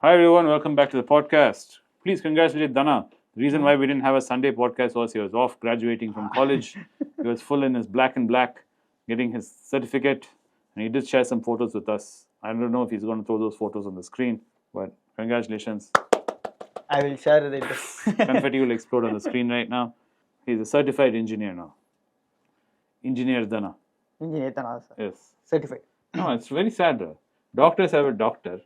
Hi everyone, welcome back to the podcast. Please congratulate Dana. The reason why we didn't have a Sunday podcast was he was off graduating from college. He was full in his black and black, getting his certificate, and he did share some photos with us. I don't know if he's going to throw those photos on the screen, but congratulations. I will share it. Confetti will explode on the screen right now. He's a certified engineer now. Engineer Dana. Engineer Dana, sir. Yes. Certified. No, it's very sad. Doctors have a doctor.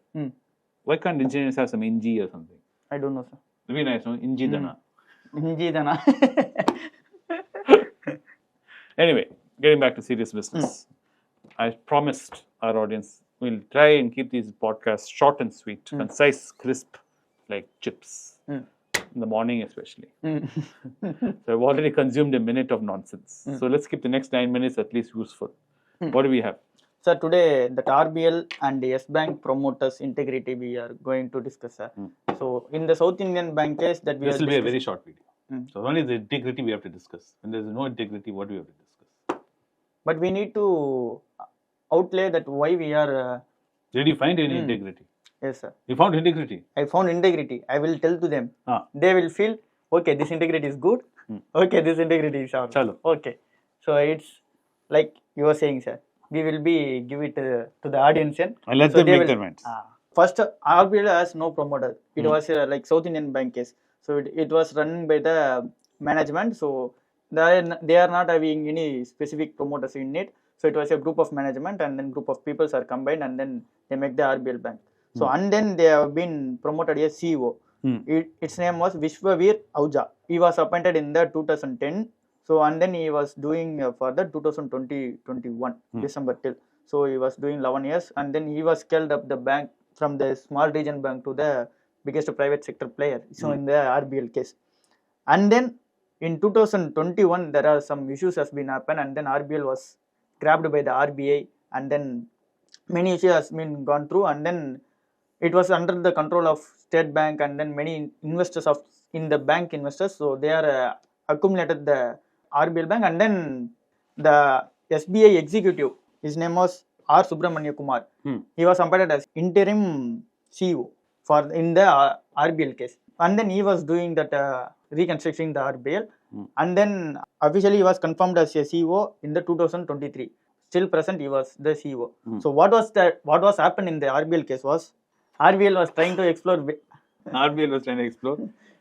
Why can't engineers have some Inji or something? I don't know, sir. It'd be nice, no? Inji Dana. Inji Dana. Anyway, getting back to serious business. I promised our audience we'll try and keep these podcasts short and sweet, concise, crisp, like chips. In the morning especially. So I've already consumed a minute of nonsense. So let's keep the next 9 minutes at least useful. What do we have? Sir, today that RBL and the S Bank promoters integrity we are going to discuss, sir. So in the South Indian Bank case that we This will be a very short video. So only the integrity we have to discuss. When there is no integrity, what do we have to discuss? But we need to outlay that why we are... Did you find any integrity? Yes, sir. You found integrity? I found integrity. I will tell to them. They will feel, okay, this integrity is good. Okay, this integrity is out. Chalo. Okay. So it's like you were saying, sir. We will be give it to the audience. And let them make their minds. First, RBL has no promoter. It was like South Indian Bank case. So it was run by the management. So they are not having any specific promoters in it. So it was a group of management and then group of people are combined and then they make the RBL Bank. So and then they have been promoted as CEO. Its name was Vishwavir Ahuja. He was appointed in the 2010. So and then he was doing for the 2020-21 December till. So he was doing 11 years and then he was scaled up the bank from the small region bank to the biggest private sector player. So in the RBL case. And then in 2021 there are some issues has been happened and then RBL was grabbed by the RBI and then many issues has been gone through and then it was under the control of State Bank and then many investors of in the bank investors. So they are accumulated the RBL Bank and then the SBI executive, his name was R. Subramanya Kumar. He was appointed as interim CEO for in the RBL case. And then he was doing that reconstructing the RBL. And then officially he was confirmed as a CEO in the 2023. Still present, he was the CEO. So what was happened in the RBL case was RBL was trying to explore. RBL was trying to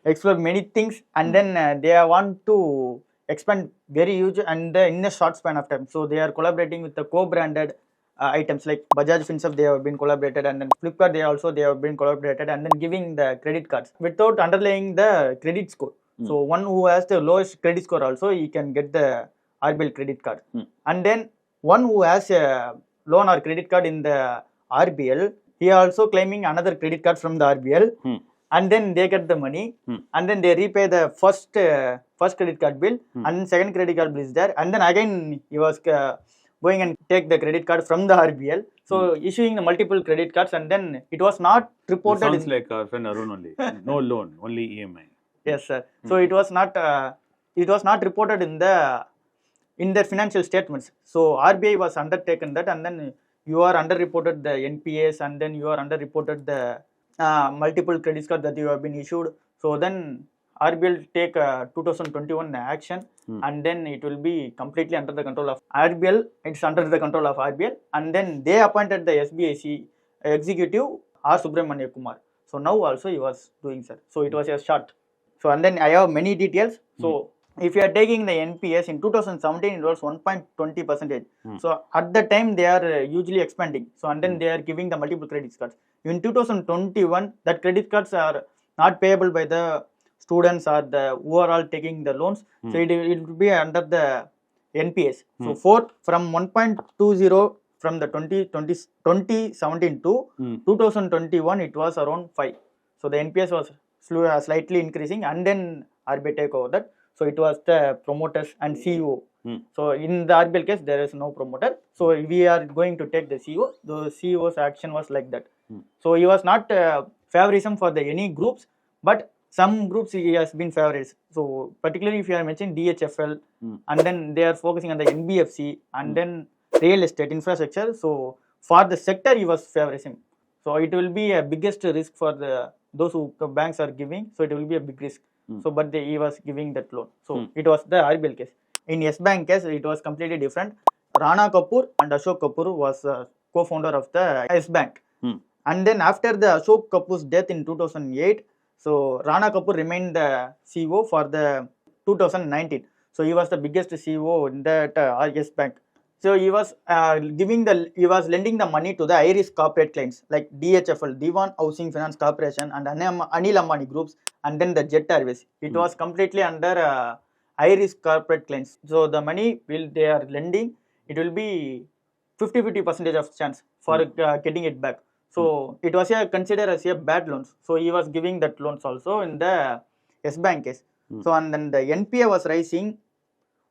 explore many things, and then they want to expand very huge and in a short span of time. So they are collaborating with the co-branded items like Bajaj Finserv. They have been collaborated, and then Flipkart they have been collaborated, and then giving the credit cards without underlying the credit score. So one who has the lowest credit score also he can get the RBL credit card, and then one who has a loan or credit card in the RBL, he also claiming another credit card from the RBL. And then they get the money, and then they repay the first credit card bill, and second credit card bill is there, and then again he was going and take the credit card from the RBL. So issuing the multiple credit cards, and then it was not reported. It sounds like our friend Arun only. No loan, only EMI. Yes, sir. So it was not reported in their financial statements. So RBI was undertaken that, and then you are underreported the NPAs, and then you are underreported the multiple credit cards that you have been issued. So then RBL take 2021 action, and then it will be completely under the control of RBL. It's under the control of RBL, and then they appointed the SBIC executive R. Subramanya Kumar. So now also he was doing, sir. So it was a short. So and then I have many details. So if you are taking the NPS in 2017, it was 1.20%. So at the time they are hugely expanding. So and then they are giving the multiple credit cards. In 2021, that credit cards are not payable by the students or the who are all taking the loans. So it will be under the NPS. So from 1.20 from the 2017 to 2021, it was around 5. So the NPS was slightly increasing, and then RBI take over that. So it was the promoters and CEO. So in the RBL case, there is no promoter. So we are going to take the CEO. The CEO's action was like that. So he was not favorism for the any groups, but some groups he has been favorised. So particularly if you are mentioning DHFL, and then they are focusing on the NBFC, and then real estate infrastructure. So for the sector, he was favorism. So it will be a biggest risk for those who banks are giving. So it will be a big risk. So but he was giving that loan. So it was the RBL case. In Yes Bank case, it was completely different. Rana Kapoor and Ashok Kapoor was co-founder of the Yes Bank. And then after the Ashok Kapoor's death in 2008, so Rana Kapoor remained the CEO for the 2019. So he was the biggest CEO in that Yes Bank. So he was he was lending the money to the high-risk corporate clients like DHFL, Diwan Housing Finance Corporation, and Anil Ambani groups, and then the Jet Airways. It was completely under high-risk corporate clients. So the money they are lending, it will be 50% of chance for getting it back. So it was considered as a bad loans. So he was giving that loans also in the Yes Bank case. So and then the NPA was rising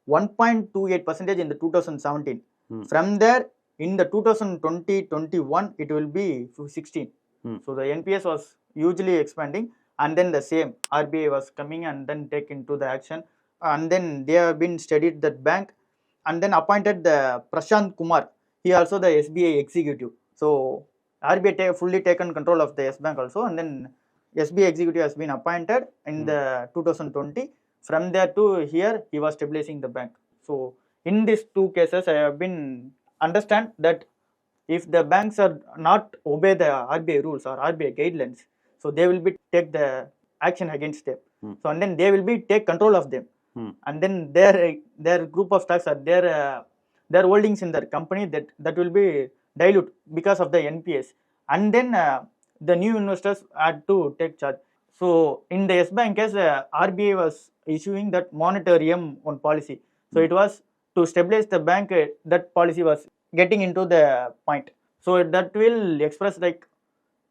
1.28% in the 2017. From there, in the 2020-21, it will be 16. So the NPS was hugely expanding, and then the same RBI was coming and then take into the action, and then they have been studied that bank, and then appointed the Prashant Kumar. He also the SBI executive. So RBI fully taken control of the Yes Bank also, and then SBI executive has been appointed in the 2020. From there to here, he was stabilizing the bank. So in these two cases, I have been understand that if the banks are not obey the RBI rules or RBI guidelines, so they will be take the action against them. So and then they will be take control of them, and then their group of stocks are their holdings in their company that will be dilute because of the NPS, and then the new investors had to take charge. So in the Yes Bank case, RBI was issuing that moratorium on policy. So it was to stabilize the bank. That policy was getting into the point. So that will express like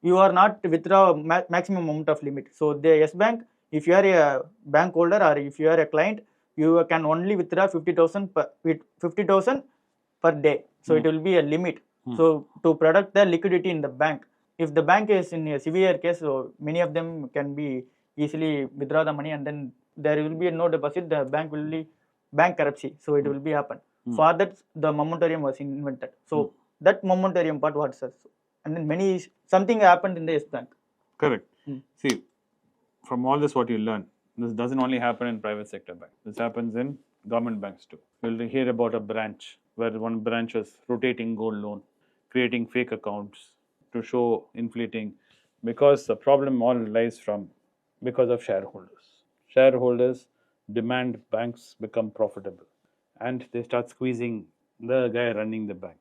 you are not withdraw maximum amount of limit. So the Yes Bank, if you are a bank holder or if you are a client, you can only withdraw 50,000 per day. So it will be a limit. So to protect the liquidity in the bank. If the bank is in a severe case, so many of them can be easily withdraw the money, and then there will be no deposit. The bank will be bank corruption. So it will be happen. For that, the moratorium was invented. So that moratorium part was and then something happened in the Yes Bank. Correct. See, from all this, what you learn, this doesn't only happen in private sector banks. This happens in government banks too. You'll hear about a branch where one branch was rotating gold loan, creating fake accounts to show inflating, because the problem all lies because of shareholders. Shareholders demand banks become profitable, and they start squeezing the guy running the bank.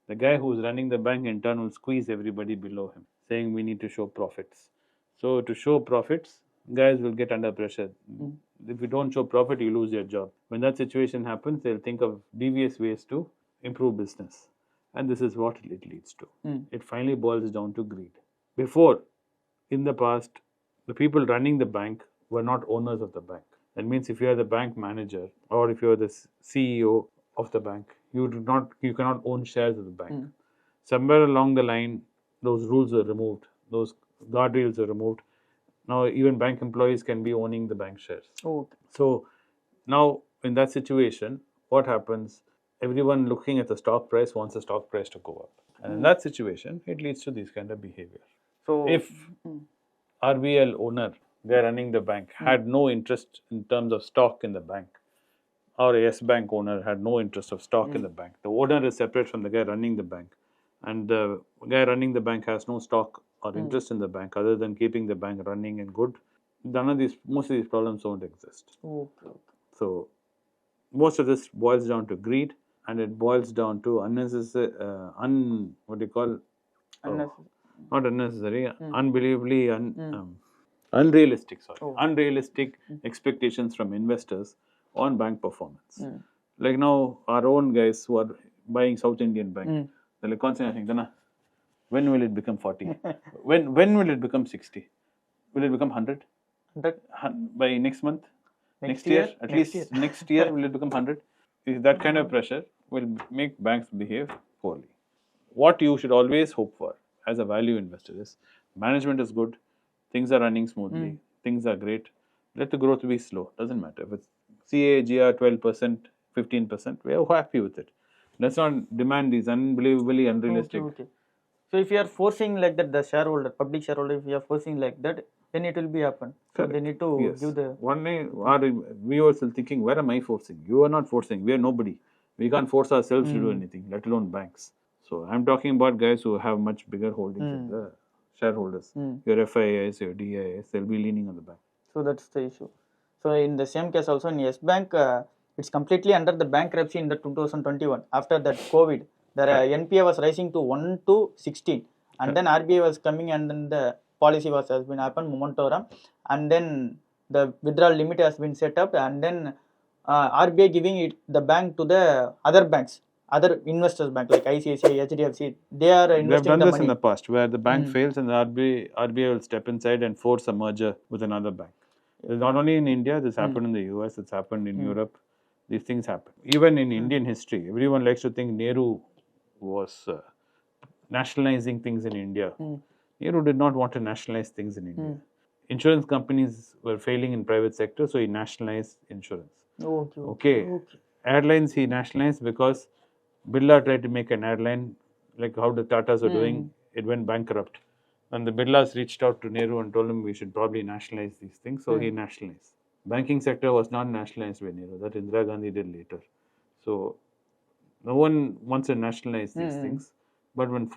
The guy who's running the bank in turn will squeeze everybody below him, saying we need to show profits. So to show profits, guys will get under pressure. If you don't show profit, you lose your job. When that situation happens, they'll think of devious ways to improve business. And this is what it leads to. It finally boils down to greed. Before, in the past, the people running the bank were not owners of the bank. That means if you are the bank manager or if you are the CEO of the bank, you cannot own shares of the bank. Somewhere along the line, those rules were removed. Those guardrails were removed. Now even bank employees can be owning the bank shares. So now in that situation, what happens? Everyone looking at the stock price wants the stock price to go up. And in that situation, it leads to this kind of behavior. So if RBL owner, they're running the bank, had no interest in terms of stock in the bank, or Yes Bank owner had no interest of stock in the bank, the owner is separate from the guy running the bank, and the guy running the bank has no stock or interest in the bank other than keeping the bank running and good, most of these problems don't exist. So most of this boils down to greed, and it boils down to unnecessary, not unnecessary, unbelievably unrealistic expectations from investors on bank performance. Like now, our own guys who are buying South Indian Bank, they're like constantly saying, when will it become 40? when will it become 60? Will it become 100? By next month? Next year? At least next year will it become 100? That kind of pressure will make banks behave poorly. What you should always hope for as a value investor is management is good, things are running smoothly, things are great. Let the growth be slow. Doesn't matter. If it's CAGR 12%, 15%, we are happy with it. Let's not demand these unbelievably unrealistic. So if you are forcing like that, the shareholder, public shareholder, if you are forcing like that, then it will be happen. So they need to Yes. give the. One day, we are still thinking, where am I forcing? You are not forcing. We are nobody. We can't force ourselves to do anything, let alone banks. So I'm talking about guys who have much bigger holdings in the shareholders. Your FIIs, your DIs, they'll be leaning on the bank. So that's the issue. So in the same case also in Yes Bank, it's completely under the bankruptcy in the 2021. After that COVID, the NPA was rising to 1 to 16, and then RBI was coming, and then the policy has been happened momentum, and then the withdrawal limit has been set up, and then RBI giving it the bank to the other banks, other investors bank like ICICI, HDFC. They are They've investing done the this money. in the past, where the bank fails and the RBI will step inside and force a merger with another bank. It's not only in India, this happened in the US, it's happened in Europe. These things happen. Even in Indian history, everyone likes to think Nehru was nationalizing things in India. Nehru did not want to nationalize things in India. Insurance companies were failing in private sector, so he nationalized insurance. Okay. Airlines he nationalized because Birla tried to make an airline like how the Tatas were doing. It went bankrupt. And the Birlas reached out to Nehru and told him we should probably nationalize these things. So he nationalized. Banking sector was not nationalized by Nehru. That Indira Gandhi did later. So no one wants to nationalize these things. But when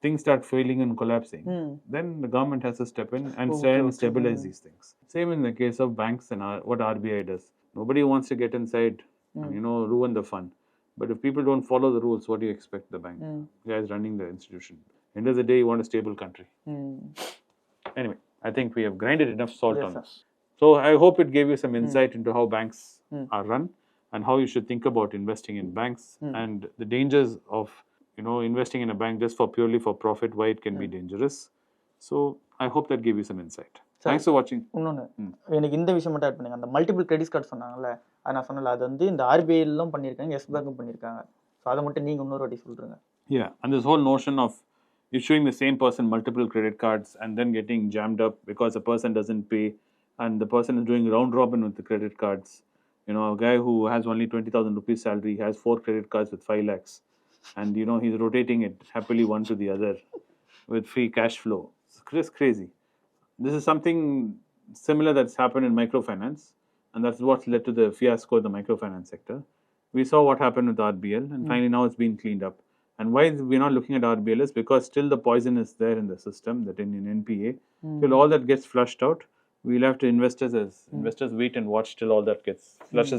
things start failing and collapsing, then the government has to step in and stabilize these things. Same in the case of banks and what RBI does. Nobody wants to get inside and, ruin the fun. But if people don't follow the rules, what do you expect the bank? Guys running the institution. End of the day, you want a stable country. Anyway, I think we have grinded enough salt on this. So I hope it gave you some insight into how banks are run and how you should think about investing in banks and the dangers of investing in a bank just purely for profit, why it can be dangerous. So I hope that gave you some insight. Thanks for watching. இன்னொன்று எனக்கு இந்த விஷயம் மட்டும் add பண்ணுங்க. அந்த multiple credit card சொன்னாங்கல்ல, அது நான் சொன்னல, அது வந்து இந்த ஆர்பிஐலும் பண்ணியிருக்காங்க, எஸ் பேங்க்கும் பண்ணியிருக்காங்க. ஸோ அதை மட்டும் நீங்கள் இன்னொரு வாட்டி சொல்கிறீங்க. Yeah, and this whole notion of issuing the same person multiple credit cards and then getting jammed up because a person doesn't pay and the person is doing round robin with the credit cards. A guy who has only 20,000 rupees salary has 4 credit cards with 5 lakhs. And, he's rotating it happily one to the other with free cash flow. It's just crazy. This is something similar that's happened in microfinance. And that's what's led to the fiasco of the microfinance sector. We saw what happened with RBL and finally now it's been cleaned up. And why we're not looking at RBL is because still the poison is there in the system, that in NPA. Till all that gets flushed out, we'll have to investors wait and watch till all that gets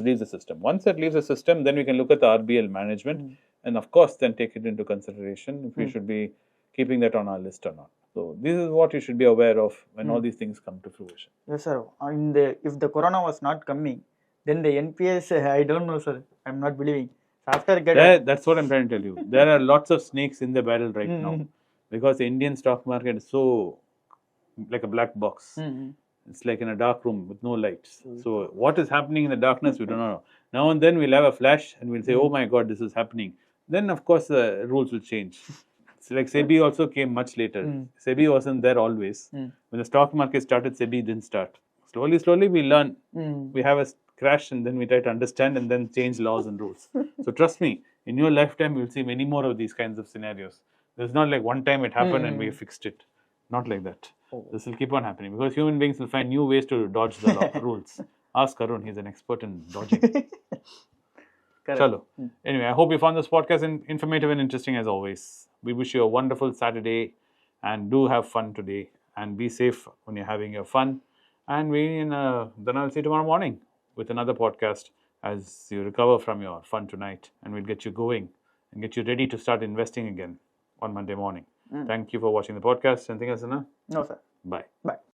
leaves the system. Once that leaves the system, then we can look at the RBL management and of course then take it into consideration if we should be keeping that on our list or not. So this is what you should be aware of when all these things come to fruition. Yes, sir. If the corona was not coming, then the NPS, I don't know, sir. I'm not believing. After that's what I'm trying to tell you. There are lots of snakes in the barrel right now because the Indian stock market is so like a black box. It's like in a dark room with no lights. So what is happening in the darkness, we don't know. Now and then we'll have a flash and we'll say, oh my God, this is happening. Then of course the rules will change. It's like SEBI also came much later. SEBI wasn't there always. When the stock market started, SEBI didn't start. Slowly we learn. We have a crash and then we try to understand and then change laws and rules. So trust me, in your lifetime you'll see many more of these kinds of scenarios. There's not like one time it happened and we fixed it. Not like that. This will keep on happening because human beings will find new ways to dodge the rules. Ask Arun, he's an expert in dodging. Chalo. Anyway, I hope you found this podcast informative and interesting as always. We wish you a wonderful Saturday and do have fun today and be safe when you're having your fun. And then I'll see you tomorrow morning with another podcast as you recover from your fun tonight, and we'll get you going and get you ready to start investing again on Monday morning. Thank you for watching the podcast. Anything else, Anna? No, sir. Bye. Bye.